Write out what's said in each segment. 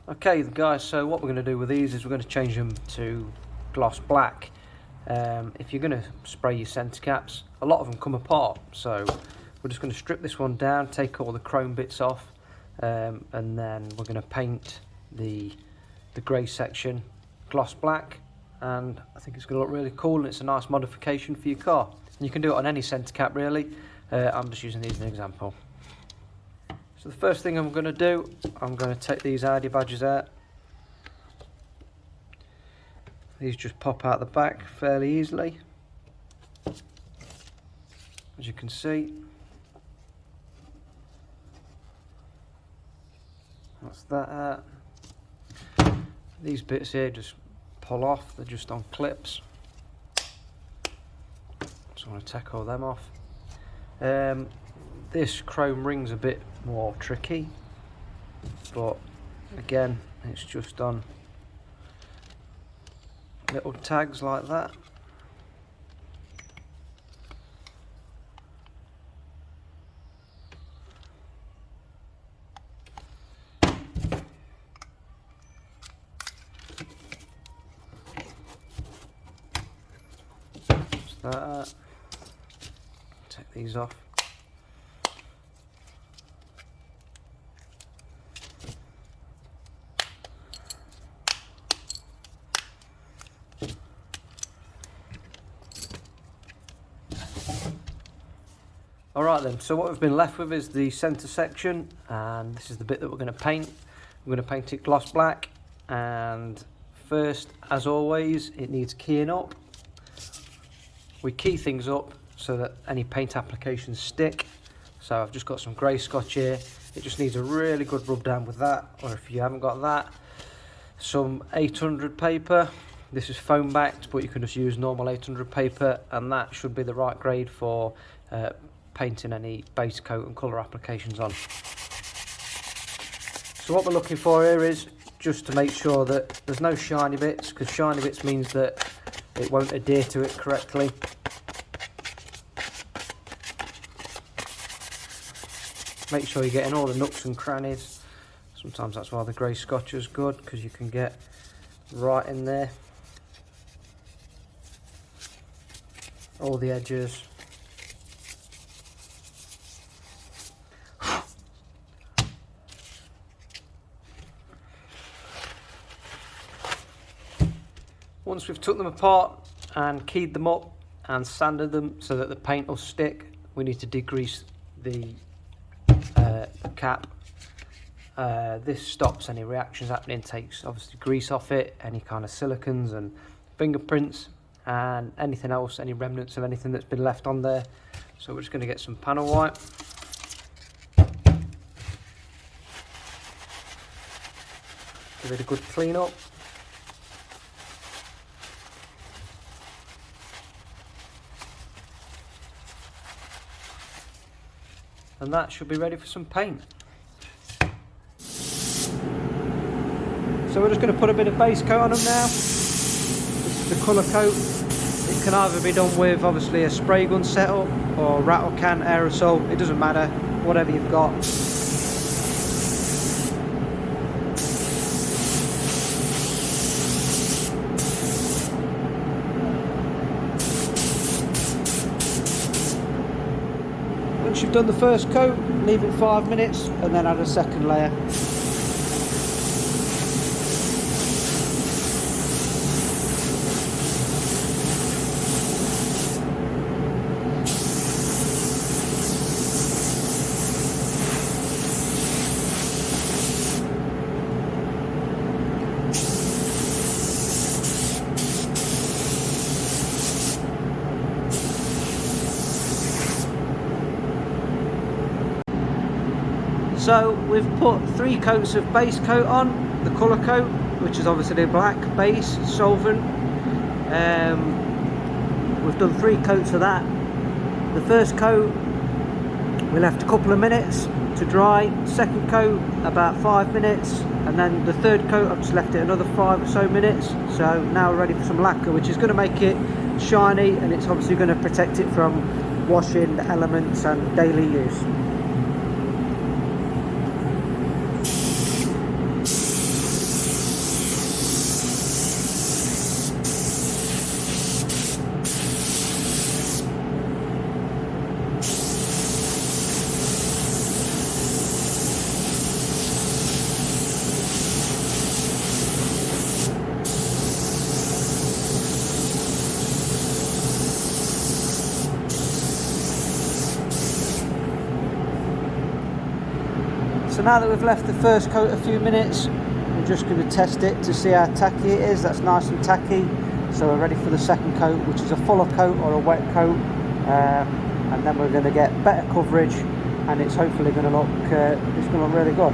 Okay guys, so what we're going to do with these is we're going to change them to gloss black. If you're going to spray your centre caps, a lot of them come apart, so we're just going to strip this one down, take all the chrome bits off, and then we're going to paint the grey section gloss black, and I think it's going to look really cool, and it's a nice modification for your car. And you can do it on any centre cap really. I'm just using these as an example. So the first thing I'm going to do, I'm going to take these Audi badges out. These just pop out the back fairly easily, as you can see. That's that out. These bits here just pull off, they're just on clips. So I'm going to take all them off. This chrome ring's a bit more tricky, but again, it's just on little tags like that. Just that. Take these off. Alright then, so what we've been left with is the centre section, and this is the bit that we're going to paint. We're going to paint it gloss black, and first, as always, it needs keying up. We key things up so that any paint applications stick. So I've just got some grey scotch here. It just needs a really good rub down with that, or if you haven't got that, some 800 paper. This is foam backed, but you can just use normal 800 paper, and that should be the right grade for painting any base coat and colour applications on. So what we're looking for here is just to make sure that there's no shiny bits, because shiny bits means that it won't adhere to it correctly. Make sure you're getting all the nooks and crannies. Sometimes that's why the grey scotch is good, because you can get right in there. All the edges. Once we've took them apart and keyed them up and sanded them so that the paint will stick, we need to degrease the cap. This stops any reactions happening, takes obviously grease off it, any kind of silicons and fingerprints and anything else, any remnants of anything that's been left on there. So we're just going to get some panel white. Give it a good clean up. And that should be ready for some paint. So we're just going to put a bit of base coat on them now. This is the colour coat. It can either be done with obviously a spray gun setup or rattle can aerosol, it doesn't matter, whatever you've got. Once you've done the first coat, leave it 5 minutes and then add a second layer. So we've put 3 coats of base coat on, the colour coat, which is obviously the black base solvent. We've done 3 coats of that. The first coat we left a couple of minutes to dry, second coat about 5 minutes, and then the third coat I've just left it another 5 or so minutes. So now we're ready for some lacquer, which is going to make it shiny, and it's obviously going to protect it from washing, elements and daily use. So now that we've left the first coat a few minutes, we're just going to test it to see how tacky it is. That's nice and tacky. So we're ready for the second coat, which is a fuller coat or a wet coat, and then we're going to get better coverage, and it's hopefully going to look really good.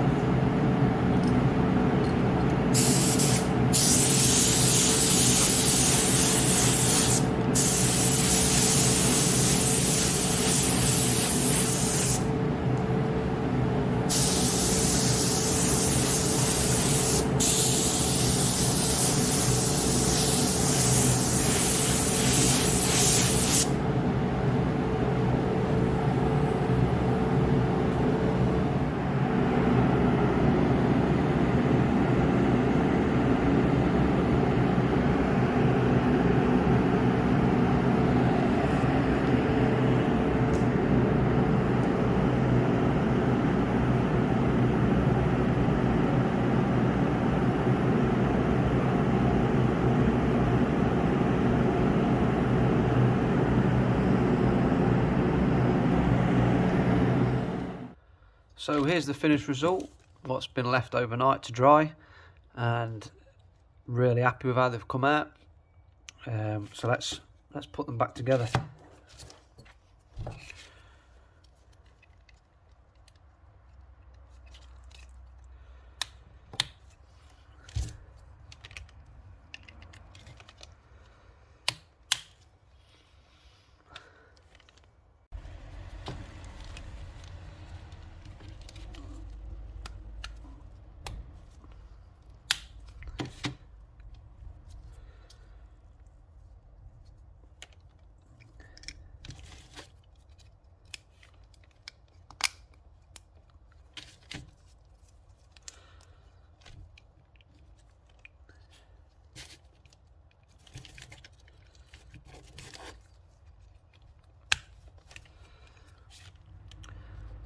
So here's the finished result, what's been left overnight to dry, and really happy with how they've come out. So let's put them back together.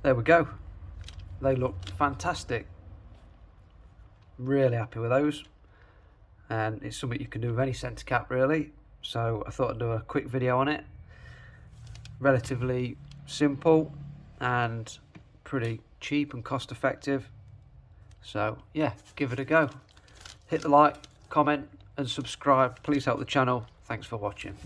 There we go. They look fantastic. Really happy with those. And it's something you can do with any centre cap really. So I thought I'd do a quick video on it. Relatively simple and pretty cheap and cost effective. So yeah, give it a go. Hit the like, comment and subscribe. Please help the channel. Thanks for watching.